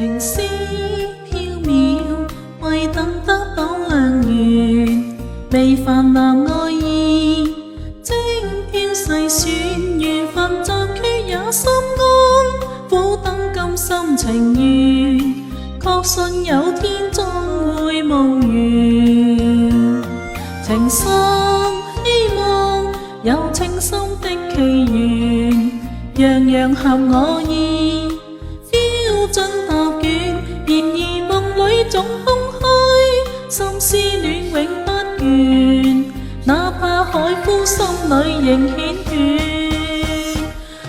情絲飄渺，為等得到良緣，未泛濫愛意，精挑細選，緣分暫缺也心安，苦等甘心情願，確信有天終會夢圓。情深希望有清心的祈願，樣樣合我意，標準答卷，然而夢裏總空虛，心思戀永不倦，哪怕海枯心裏仍繾綣。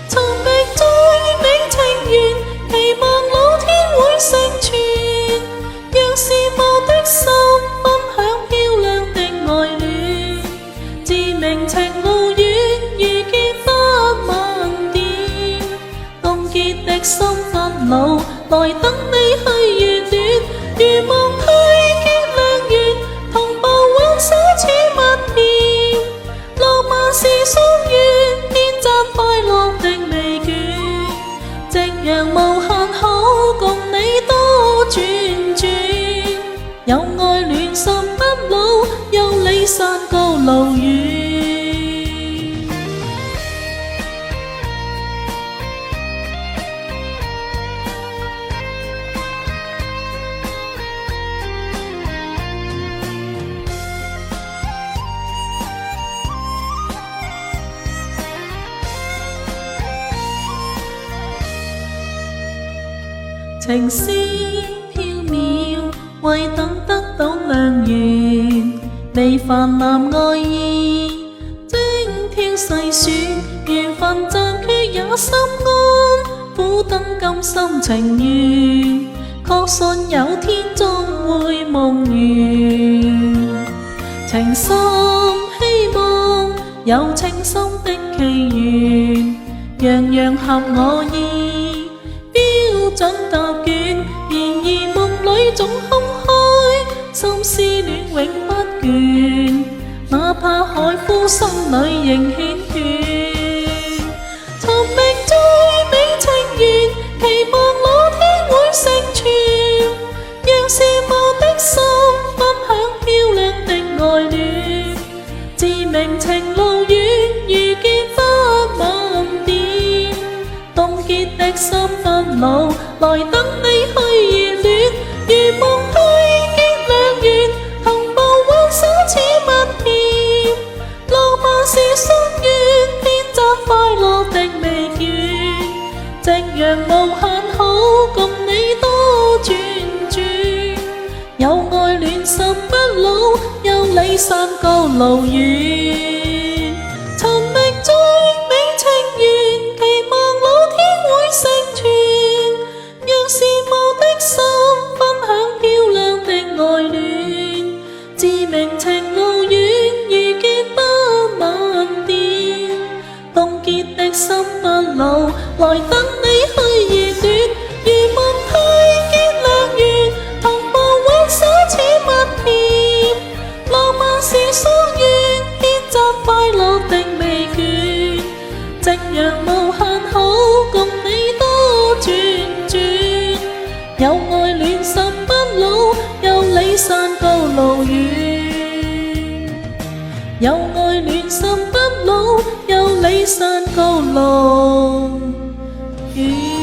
尋覓最美情緣，期望老天會成全，讓羨慕的心分享漂亮的愛戀，自命情路遠，遇見不晚點，凍結的心不老，來等你去熱戀，如夢推結良緣，同步挽手似蜜甜，浪漫是夙願，編織快樂的美卷，夕陽無限好，共你多轉轉，有愛戀心不老，有你山高路遠。情絲飄渺，為等得到良緣，未泛濫愛意，精挑細選，緣分暫缺也心安，苦等甘心情願，確信有天終會夢圓。情深希望有清心的祈願，樣樣合我意，標準答卷，然而夢裏總空虛，心思戀永不倦，哪怕海枯心裏仍繾綣。尋覓最美情緣，期望老天會成全，讓羨慕的心分享漂亮的愛戀，自命情路遠，遇見不晚點，凍結的心不老，來等你去熱戀，如夢推結良緣，同步挽手似蜜甜，浪漫是夙願，編織快樂的美卷，夕陽無限好，共你多轉轉，有愛戀心不老，有你山高路遠。尋覓最美情緣，期望老天會成全，讓羨慕的心分享漂亮的愛戀，自命情路遠，遇見不晚點，凍結的心不老，來等你去熱戀，如夢推結良緣，同步挽手似蜜甜，浪漫是夙願，編織快樂的美卷，夕陽無限好，共你多轉轉，有愛戀心不老，有你山高路遠，有愛戀心不老，有你山高路遠。